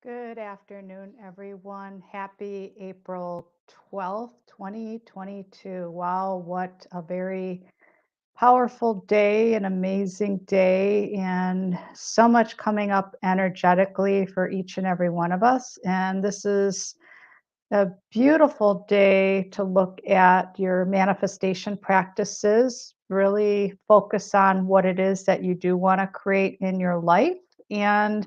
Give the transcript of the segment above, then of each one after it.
Good afternoon, everyone. Happy April 12th, 2022. Wow, what a very powerful day, an amazing day, and so much coming up energetically for each and every one of us. And this is a beautiful day to look at your manifestation practices, really focus on what it is that you do want to create in your life. And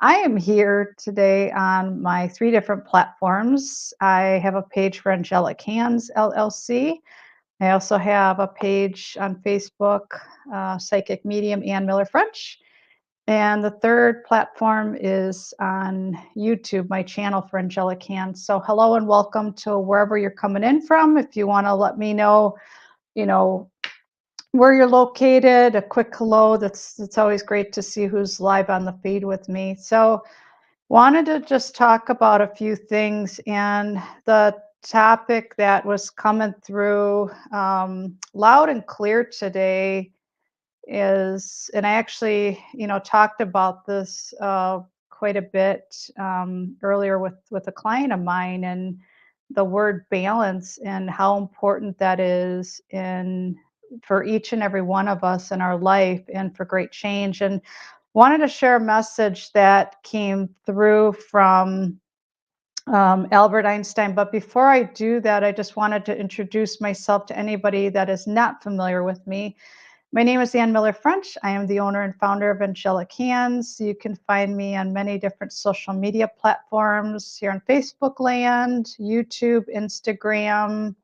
I am here today on my three different platforms. I have a page for Angelic Hands LLC. I also have a page on Facebook, Psychic Medium Ann Miller French. And the third platform is on YouTube, my channel for Angelic Hands. So hello and welcome to wherever you're coming in from. If you want to let me know, you know, where you're located, a quick hello. It's always great to see who's live on the feed with me. So wanted to just talk about a few things, and the topic that was coming through loud and clear today is, and I actually, talked about this quite a bit earlier with a client of mine, and the word balance and how important that is in for each and every one of us in our life and for great change. And wanted to share a message that came through from Albert Einstein. But before I do that, I just wanted to introduce myself to anybody that is not familiar with me. My name is Ann Miller French. I am the owner and founder of Angelic Hands. You can find me on many different social media platforms here on Facebook land, YouTube, Instagram,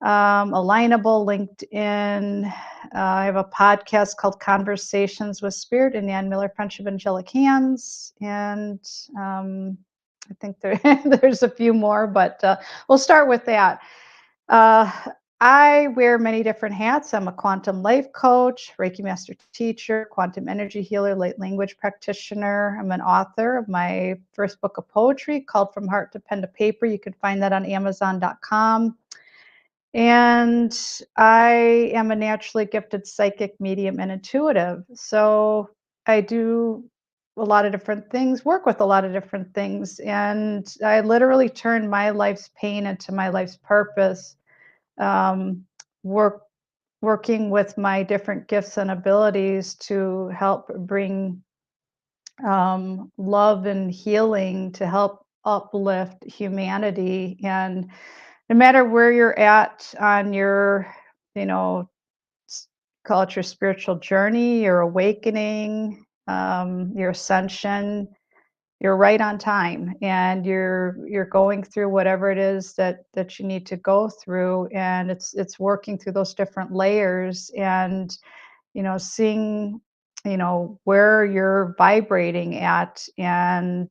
Alignable, LinkedIn. I have a podcast called Conversations with Spirit and Ann Miller French of Angelic Hands. And I think there's a few more, but we'll start with that. Uh, I wear many different hats. I'm a quantum life coach, Reiki Master Teacher, quantum energy healer, light language practitioner. I'm an author of my first book of poetry called From Heart to Pen to Paper. You can find that on Amazon.com. And I am a naturally gifted psychic, medium, and intuitive. So I do a lot of different things, work with a lot of different things. And I literally turn my life's pain into my life's purpose, um, work working with my different gifts and abilities to help bring love and healing to help uplift humanity. And no matter where you're at on your, you know, call it your spiritual journey, your awakening, your ascension, you're right on time, and you're going through whatever it is that you need to go through, and it's working through those different layers, and seeing where you're vibrating at. And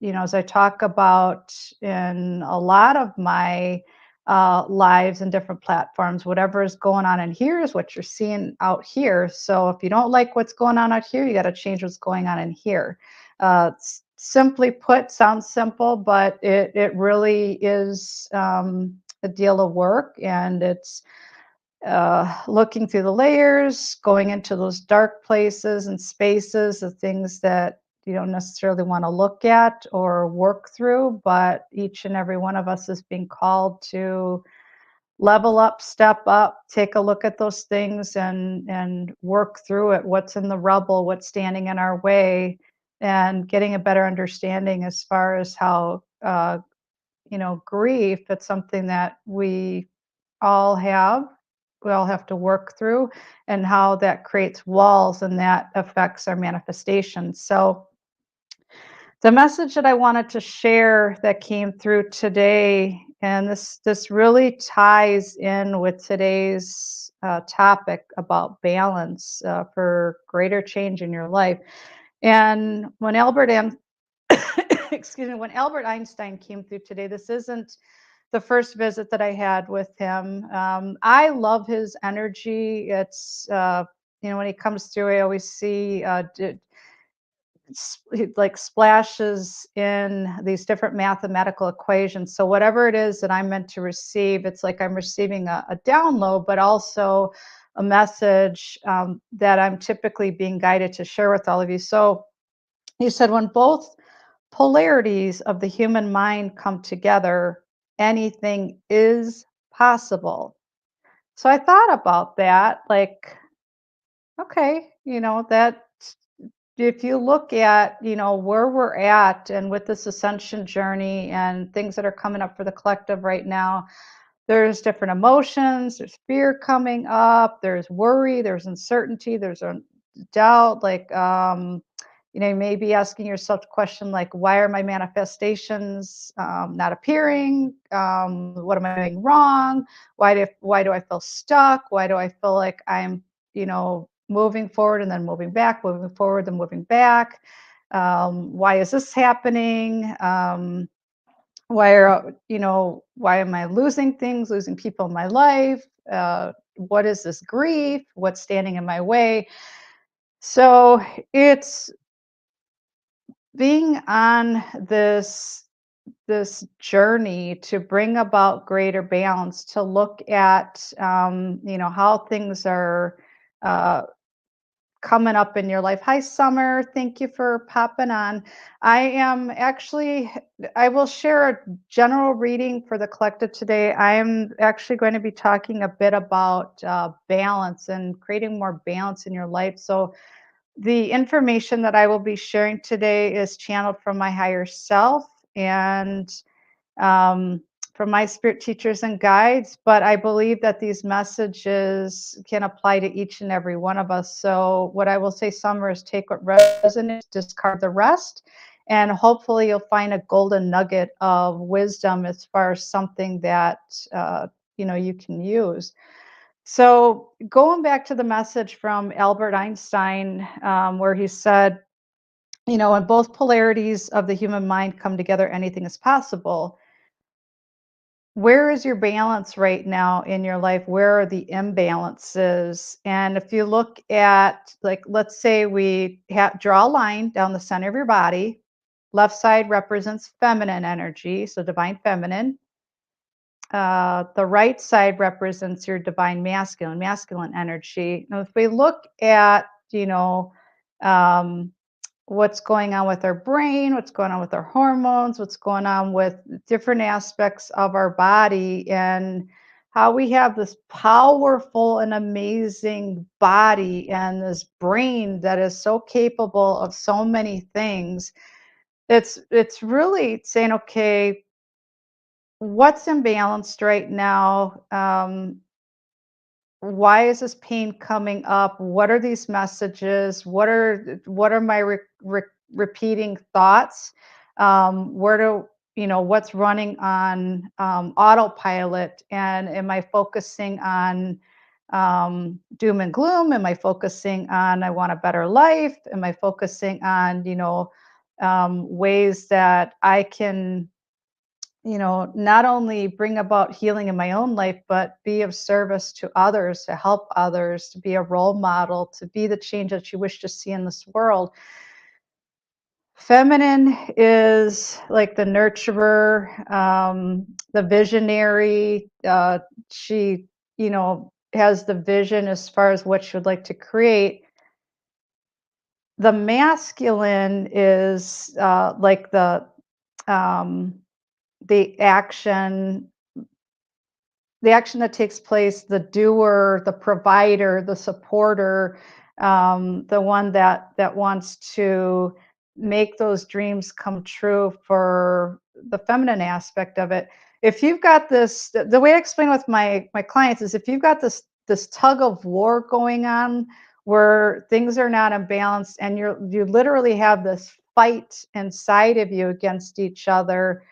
as I talk about in a lot of my lives and different platforms, whatever is going on in here is what you're seeing out here. So if you don't like what's going on out here, you got to change what's going on in here. Simply put, sounds simple, but it really is a deal of work, and it's looking through the layers, going into those dark places and spaces, the things that you don't necessarily want to look at or work through, but each and every one of us is being called to level up, step up, take a look at those things and work through it. What's in the rubble, what's standing in our way, and getting a better understanding as far as how grief, it's something that all have we all have to work through, and how that creates walls and that affects our manifestations. So the message that I wanted to share that came through today, and this really ties in with today's topic about balance for greater change in your life. And excuse me, when Albert Einstein came through today, this isn't the first visit that I had with him. I love his energy. It's when he comes through, I always see like splashes in these different mathematical equations. So whatever it is that I'm meant to receive, it's like I'm receiving a download, but also a message that I'm typically being guided to share with all of you. So he said, when both polarities of the human mind come together, anything is possible. So I thought about that, like, okay, that if you look at, where we're at and with this ascension journey and things that are coming up for the collective right now, there's different emotions, there's fear coming up, there's worry, there's uncertainty, there's a doubt, like you may be asking yourself the question like, why are my manifestations not appearing? What am I doing wrong? Why do I feel stuck? Why do I feel like I'm, moving forward and then moving back, moving forward, then moving back? Why is this happening? Why am I losing things, losing people in my life? What is this grief? What's standing in my way? So it's being on this journey to bring about greater balance, to look at how things are uh, coming up in your life. Hi, Summer. Thank you for popping on. I will share a general reading for the collective today. I am actually going to be talking a bit about balance and creating more balance in your life. So, the information that I will be sharing today is channeled from my higher self and um, from my spirit teachers and guides, but I believe that these messages can apply to each and every one of us. So, what I will say, Summer, is take what resonates, discard the rest, and hopefully you'll find a golden nugget of wisdom as far as something that you can use. So, going back to the message from Albert Einstein, where he said, when both polarities of the human mind come together, anything is possible. Where is your balance right now in your life? Where are the imbalances? And if you look at, like, let's say we draw a line down the center of your body. Left side represents feminine energy, so divine feminine. The right side represents your divine masculine energy. Now, if we look at, um, what's going on with our brain, what's going on with our hormones, what's going on with different aspects of our body, and how we have this powerful and amazing body and this brain that is so capable of so many things. It's really saying, okay, what's imbalanced right now? Why is this pain coming up? What are these messages? What are my repeating thoughts? Where do what's running on autopilot? And am I focusing on doom and gloom? Am I focusing on I want a better life? Am I focusing on ways that I can not only bring about healing in my own life, but be of service to others, to help others, to be a role model, to be the change that you wish to see in this world. Feminine is like the nurturer, the visionary. She, has the vision as far as what she would like to create. The masculine is like um, the action that takes place, the doer, the provider, the supporter, the one that wants to make those dreams come true for the feminine aspect of it. If you've got this, the way I explain with my clients is if you've got this tug of war going on where things are not imbalanced and you literally have this fight inside of you against each other,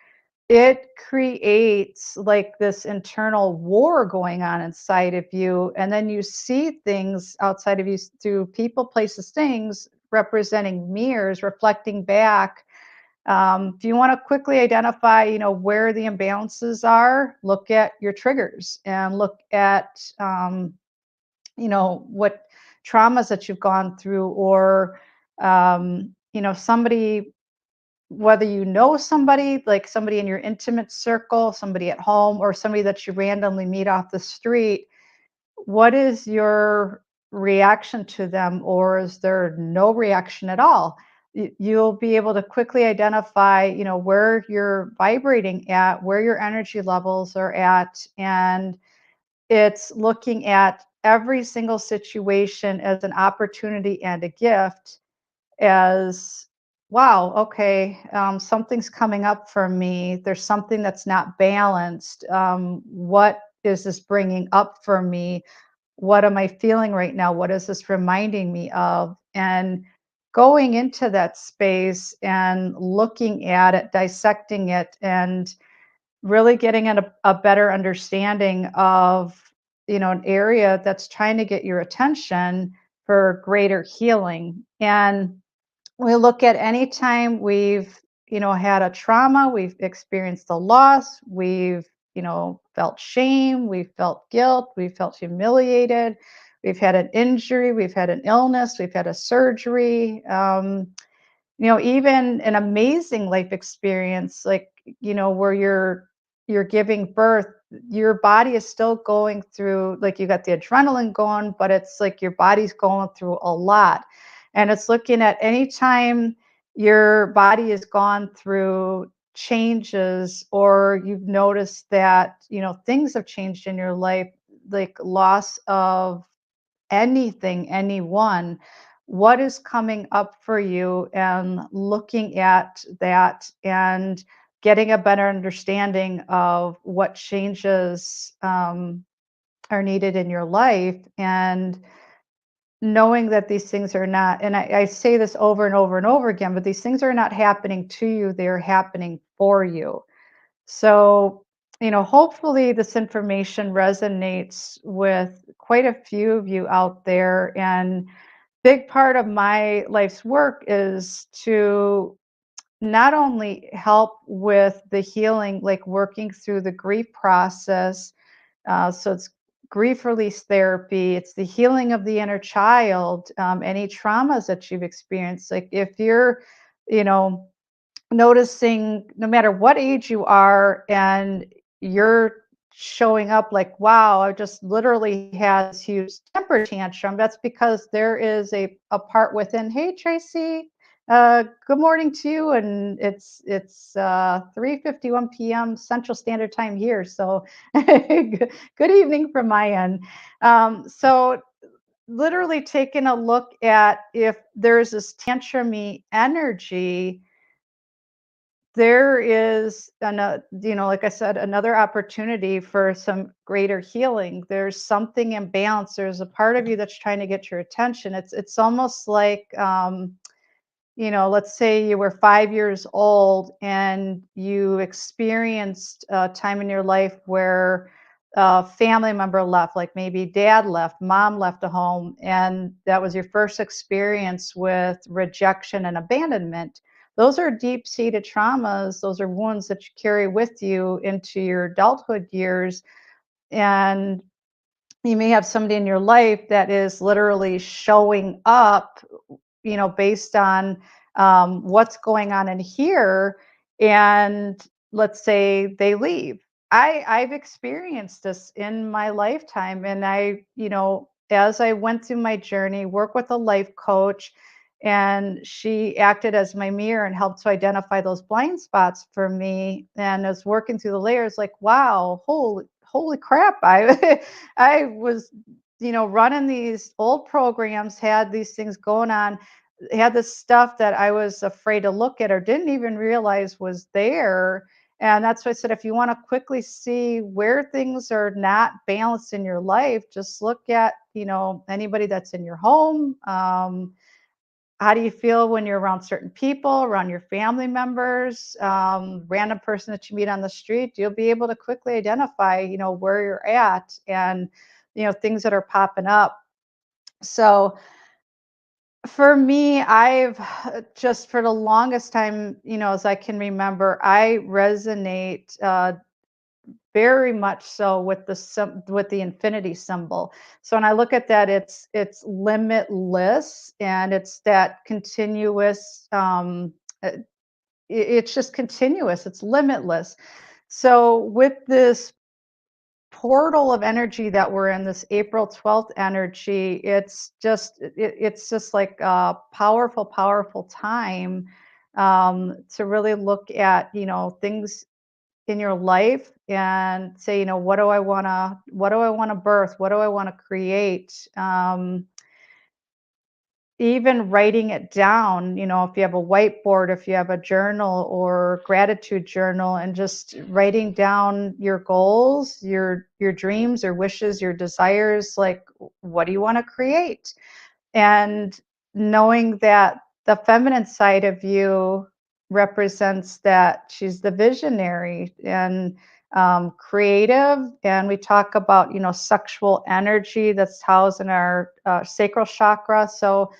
it creates like this internal war going on inside of you. And then you see things outside of you through people, places, things representing mirrors, reflecting back. If you want to quickly identify, where the imbalances are, look at your triggers and look at, what traumas that you've gone through or, somebody, whether you know somebody, like somebody in your intimate circle, somebody at home, or somebody that you randomly meet off the street, what is your reaction to them, or is there no reaction at all? you'll be able to quickly identify, where you're vibrating at, where your energy levels are at, and it's looking at every single situation as an opportunity and a gift, as wow, okay, something's coming up for me. There's something that's not balanced. What is this bringing up for me? What am I feeling right now? What is this reminding me of? And going into that space and looking at it, dissecting it, and really getting a better understanding of, an area that's trying to get your attention for greater healing. And we look at any time we've, had a trauma, we've experienced a loss, we've, felt shame, we've felt guilt, we've felt humiliated, we've had an injury, we've had an illness, we've had a surgery. Even an amazing life experience, like, where you're giving birth, your body is still going through, like, you got the adrenaline going, but it's like your body's going through a lot. And it's looking at any time your body has gone through changes, or you've noticed that, things have changed in your life, like loss of anything, anyone, what is coming up for you, and looking at that and getting a better understanding of what changes are needed in your life, and knowing that these things are not, and I say this over and over and over again, but these things are not happening to you, they're happening for you. So, hopefully this information resonates with quite a few of you out there. And big part of my life's work is to not only help with the healing, like working through the grief process. So it's grief release therapy, it's the healing of the inner child, any traumas that you've experienced. Like if you're, you know, noticing no matter what age you are, and you're showing up like, wow, I just literally had this huge temper tantrum, that's because there is a part within. Hey Tracy, good morning to you. And it's 3:51 p.m. Central Standard Time here, so good evening from my end. So literally taking a look at, if there's this tantrumy energy, there is like I said, another opportunity for some greater healing. There's something imbalanced. There's a part of you that's trying to get your attention. It's almost like, let's say you were 5 years old and you experienced a time in your life where a family member left, like maybe dad left, mom left the home, and that was your first experience with rejection and abandonment. Those are deep-seated traumas. Those are wounds that you carry with you into your adulthood years. And you may have somebody in your life that is literally showing up, based on what's going on in here. And let's say they leave. I've experienced this in my lifetime. And as I went through my journey, work with a life coach, and she acted as my mirror and helped to identify those blind spots for me. And as working through the layers, like, wow, holy crap. I was, running these old programs, had these things going on, had this stuff that I was afraid to look at or didn't even realize was there. And that's why I said, if you want to quickly see where things are not balanced in your life, just look at, anybody that's in your home. How do you feel when you're around certain people, around your family members, random person that you meet on the street? You'll be able to quickly identify, where you're at, and, things that are popping up. So for me, I've just for the longest time, as I can remember, I resonate very much so with with the infinity symbol. So when I look at that, it's limitless, and it's that continuous. Uh, it's just continuous. It's limitless. So with this portal of energy that we're in, this April 12th energy, it's just like a powerful, powerful time to really look at, things in your life and say, what do I want to birth? What do I want to create? Even writing it down, if you have a whiteboard, if you have a journal or gratitude journal, and just writing down your goals, your dreams, your wishes, your desires, like what do you want to create? And knowing that the feminine side of you represents that she's the visionary and creative. And we talk about, sexual energy that's housed in our sacral chakra. So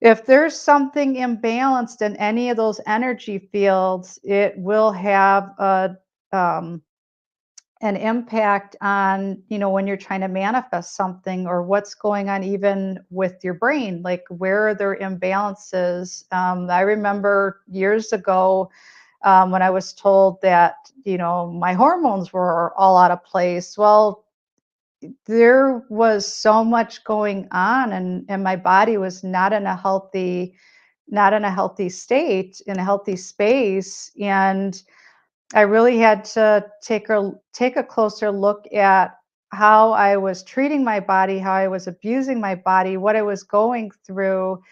if there's something imbalanced in any of those energy fields, it will have um, an impact on, when you're trying to manifest something, or what's going on even with your brain, like where are there imbalances. I remember years ago when I was told that, my hormones were all out of place. Well, there was so much going on, and my body was not in a healthy state, in a healthy space. And I really had to take a closer look at how I was treating my body, how I was abusing my body, what I was going through,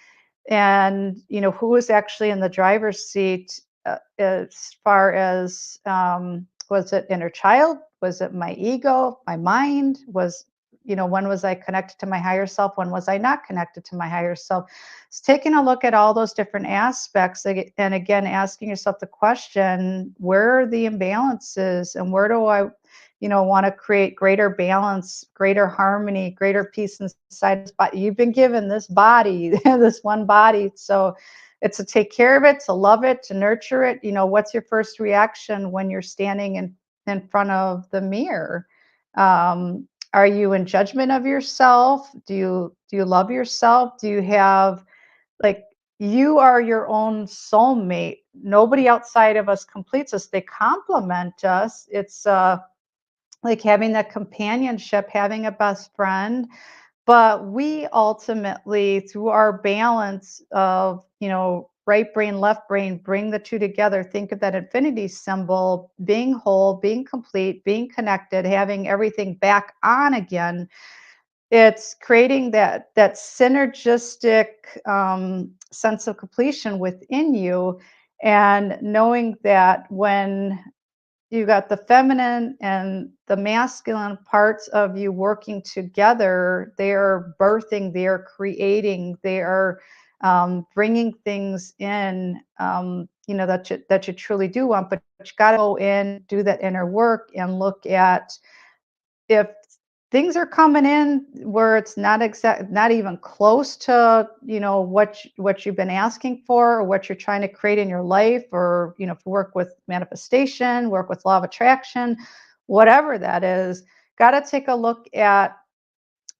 and who was actually in the driver's seat, as far as was it inner child, was it my ego, my mind, when was I connected to my higher self, when was I not connected to my higher self. It's taking a look at all those different aspects, and again asking yourself the question, where are the imbalances, and where do I want to create greater balance, greater harmony, greater peace inside this body. You've been given this body, this one body. So it's to take care of it, to love it, to nurture it. What's your first reaction when you're standing in front of the mirror? Are you in judgment of yourself? Do you love yourself? Do you have, like, you are your own soulmate. Nobody outside of us completes us. They complement us. It's like having that companionship, having a best friend. But we ultimately, through our balance of, right brain, left brain, bring the two together. Think of that infinity symbol, being whole, being complete, being connected, having everything back on again. It's creating that synergistic sense of completion within you, and knowing that when you got the feminine and the masculine parts of you working together, they are birthing, they are creating, they are bringing things in, that you truly do want. But you got to go in, do that inner work, and look at if things are coming in where it's not even close to, what you've been asking for, or what you're trying to create in your life, or work with manifestation, work with law of attraction, whatever that is. Got to take a look at,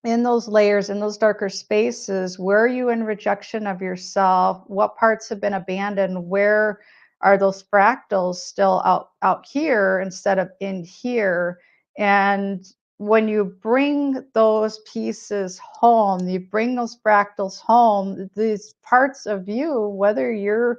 in those layers, in those darker spaces, where are you in rejection of yourself? What parts have been abandoned? Where are those fractals still out here instead of in here? And when you bring those pieces home, you bring those fractals home, these parts of you, whether you're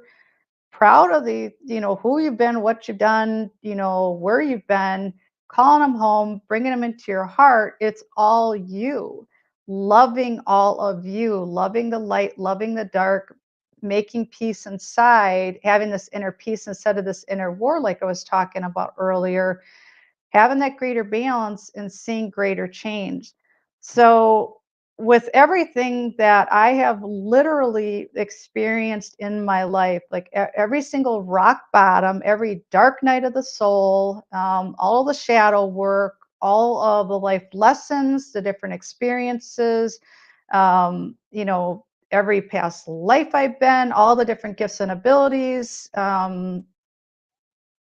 proud of who you've been, what you've done, where you've been, calling them home, bringing them into your heart. It's all you, loving all of you, loving the light, loving the dark, making peace inside, having this inner peace instead of this inner war, like I was talking about earlier, having that greater balance and seeing greater change. So, with everything that I have literally experienced in my life, like every single rock bottom, every dark night of the soul, all the shadow work, all of the life lessons, the different experiences, um, you know, every past life I've been, all the different gifts and abilities,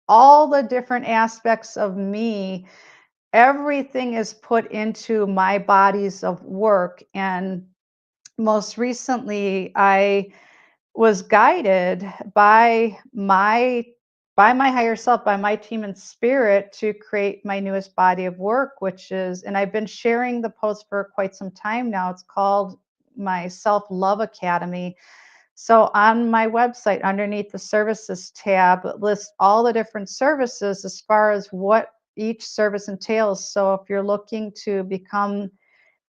all the different aspects of me, everything is put into my bodies of work. And most recently, I was guided by my by my higher self, by my team and spirit to create my newest body of work, which is, and I've been sharing the post for quite some time now. It's called my Self Love Academy. So on my website, underneath the services tab, it lists all the different services as far as what each service entails. So if you're looking to become,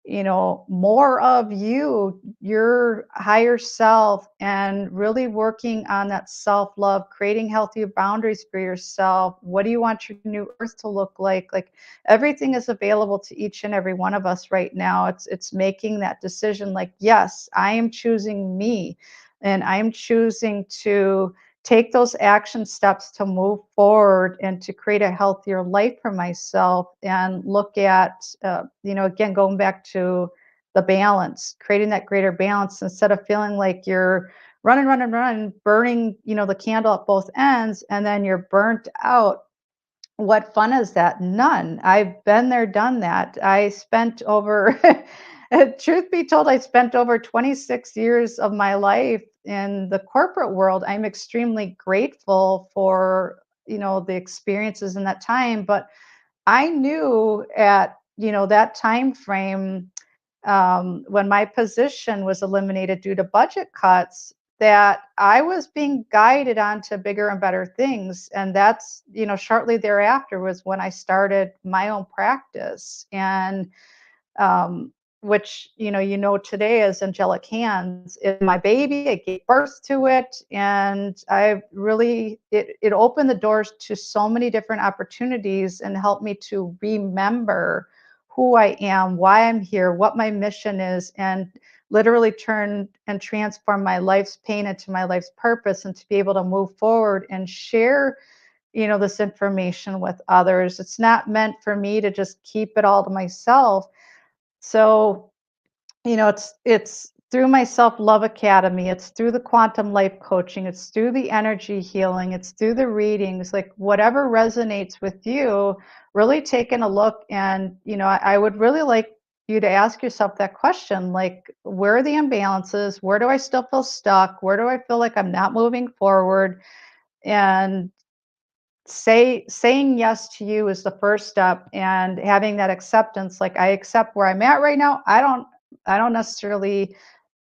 more of you, your higher self, and really working on that self love, creating healthy boundaries for yourself. What do you want your new earth to look like? Like, everything is available to each and every one of us right now. It's making that decision, like, yes, I am choosing me, and I am choosing to take those action steps to move forward and to create a healthier life for myself, and look at, again, going back to the balance, creating that greater balance instead of feeling like you're running, running, running, burning, the candle at both ends, and then you're burnt out. What fun is that? None. I've been there, done that. I spent over, truth be told, I spent over 26 years of my life in the corporate world. I'm extremely grateful for, the experiences in that time. But I knew at, that time frame, when my position was eliminated due to budget cuts, that I was being guided onto bigger and better things. And that's, shortly thereafter was when I started my own practice. And um, which, today as Angelic Hands is my baby. I gave birth to it, and I really, it opened the doors to so many different opportunities and helped me to remember who I am, why I'm here, what my mission is, and literally turn and transform my life's pain into my life's purpose, and to be able to move forward and share, this information with others. It's not meant for me to just keep it all to myself. So, it's through my self-love academy, it's through the quantum life coaching, it's through the energy healing, it's through the readings, like whatever resonates with you, really taking a look. And, I would really like you to ask yourself that question, like, where are the imbalances? Where do I still feel stuck? Where do I feel like I'm not moving forward? And saying yes to you is the first step, and having that acceptance, like, I accept where I'm at right now. I don't necessarily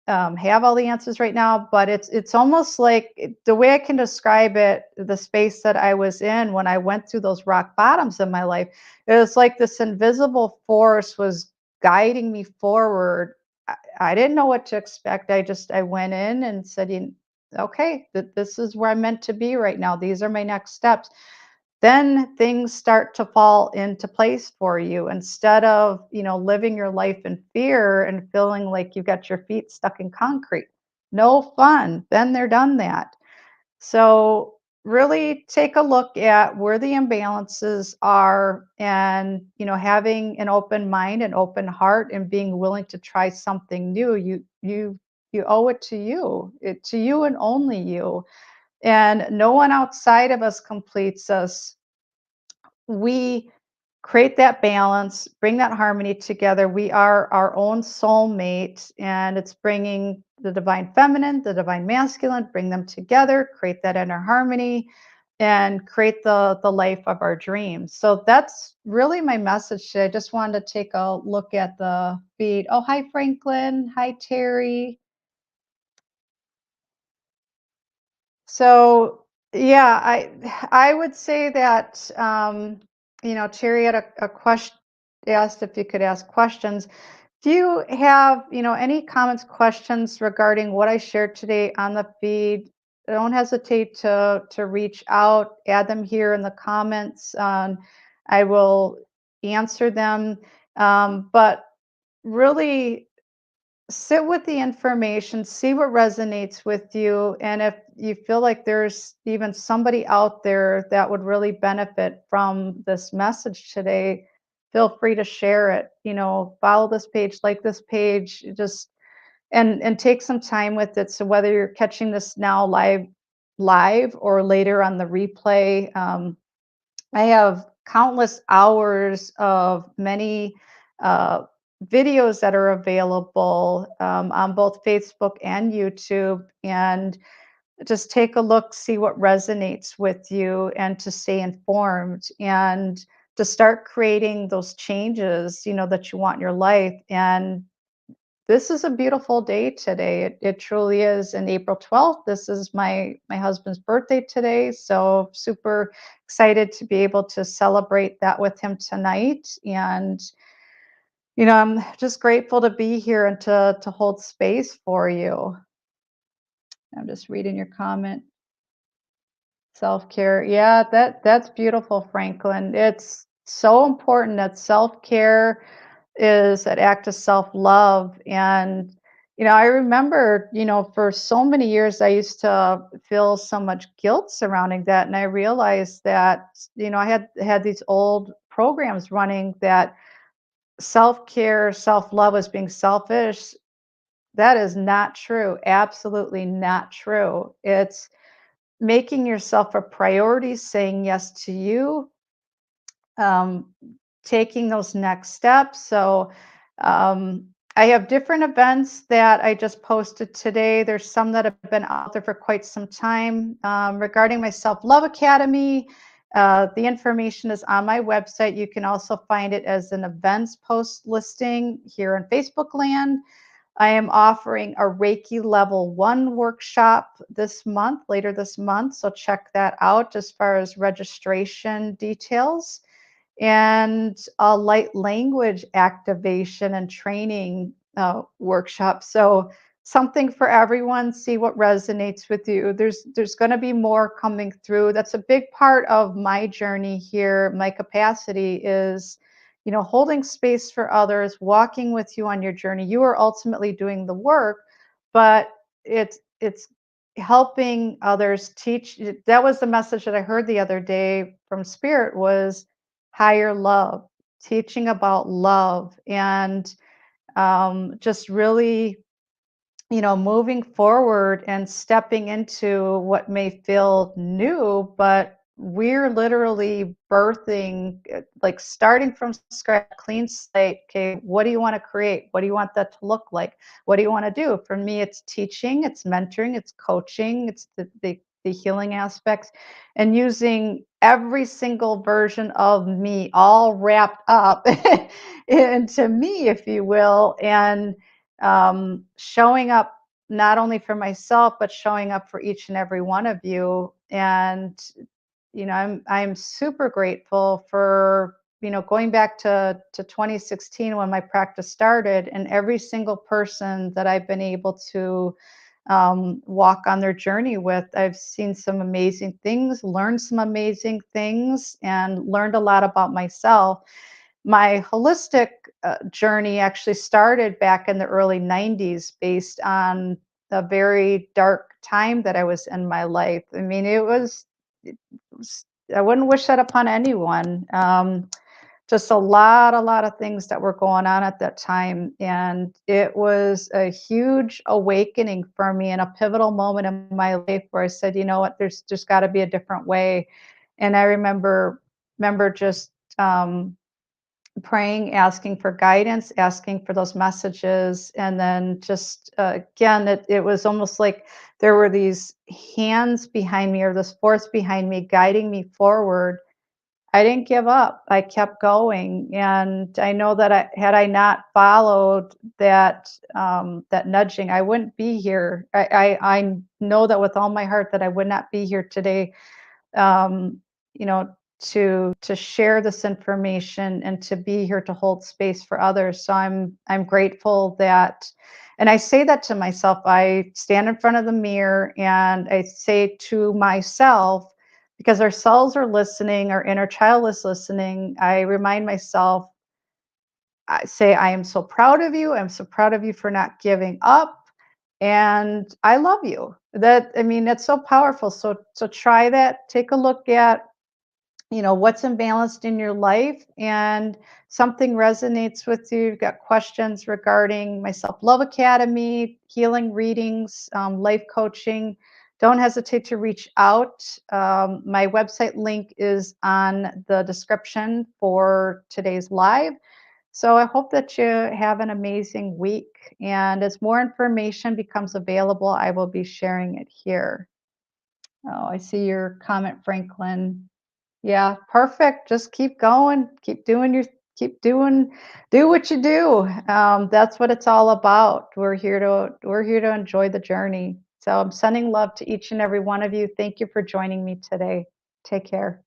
have all the answers right now, but it's almost like, the way I can describe it, the space that I was in when I went through those rock bottoms in my life, it was like this invisible force was guiding me forward. I didn't know what to expect. I went in and said, okay, this is where I'm meant to be right now. These are my next steps. Then things start to fall into place for you, instead of, living your life in fear and feeling like you got your feet stuck in concrete. No fun. Been there, done that. So really take a look at where the imbalances are, and, having an open mind and open heart and being willing to try something new. You owe it to you, to you and only you. And no one outside of us completes us. We create that balance, bring that harmony together. We are our own soulmate, and it's bringing the divine feminine, the divine masculine, bring them together, create that inner harmony, and create the life of our dreams. So that's really my message today. I just wanted to take a look at the feed. Oh, hi, Franklin. Hi, Terry. So yeah, I would say that, Terry had a question, asked if you could ask questions. Do you have, any comments, questions regarding what I shared today on the feed? Don't hesitate to reach out, add them here in the comments. I will answer them. But really, sit with the information, see what resonates with you. And if you feel like there's even somebody out there that would really benefit from this message today, feel free to share it. Follow this page, like this page, just and take some time with it. So whether you're catching this now live or later on the replay, I have countless hours of many uh, videos that are available on both Facebook and YouTube. And just take a look, see what resonates with you, and to stay informed and to start creating those changes, that you want in your life. And this is a beautiful day today. It truly is. And April 12th, this is my husband's birthday today. So super excited to be able to celebrate that with him tonight. And I'm just grateful to be here and to hold space for you. I'm just reading your comment. Self-care. Yeah, that's beautiful, Franklin. It's so important that self-care is an act of self-love. And I remember, for so many years I used to feel so much guilt surrounding that. And I realized that, I had these old programs running that self-care, self-love was being selfish. That is not true. Absolutely not true. It's making yourself a priority, saying yes to you, um, taking those next steps. So I have different events that I just posted today. There's some that have been out there for quite some time regarding my Self Love Academy. The information is on my website. You can also find it as an events post listing here in Facebook land. I am offering a Reiki Level 1 workshop this month, later this month. So check that out as far as registration details, and a light language activation and training workshop. So something for everyone. See what resonates with you. There's going to be more coming through. That's a big part of my journey here. My capacity is, holding space for others, walking with you on your journey. You are ultimately doing the work, but it's helping others teach. That was the message that I heard the other day from Spirit, was higher love, teaching about love, and just really, moving forward and stepping into what may feel new, but we're literally birthing, like starting from scratch, clean slate. Okay, what do you want to create? What do you want that to look like? What do you want to do? For me, it's teaching, it's mentoring, it's coaching, it's the healing aspects, and using every single version of me all wrapped up into me, if you will, and showing up not only for myself, but showing up for each and every one of you. And I'm super grateful for going back to 2016 when my practice started, and every single person that I've been able to walk on their journey with. I've seen some amazing things, learned some amazing things, and learned a lot about myself. My holistic journey actually started back in the early 90s based on a very dark time that I was in my life. I mean, it was I wouldn't wish that upon anyone. Just a lot of things that were going on at that time. And it was a huge awakening for me and a pivotal moment in my life where I said, you know what, there's just got to be a different way. And I remember just praying, asking for guidance, asking for those messages. And then just again, it was almost like there were these hands behind me, or this force behind me, guiding me forward. I didn't give up. I kept going, and I know that had I not followed that nudging, I wouldn't be here. I know that with all my heart that I would not be here today, um, to share this information and to be here to hold space for others. So I'm grateful that, and I say that to myself. I stand in front of the mirror and I say to myself, because our selves are listening, our inner child is listening. I remind myself, I say, I am so proud of you. I'm so proud of you for not giving up. And I love you. I mean, that's so powerful. So try that. Take a look at, what's imbalanced in your life, and something resonates with you. You've got questions regarding my Self-Love Academy, healing readings, life coaching. Don't hesitate to reach out. My website link is on the description for today's live. So I hope that you have an amazing week. And as more information becomes available, I will be sharing it here. Oh, I see your comment, Franklin. Yeah, perfect. Just keep going. Keep doing do what you do. That's what it's all about. We're here to enjoy the journey. So I'm sending love to each and every one of you. Thank you for joining me today. Take care.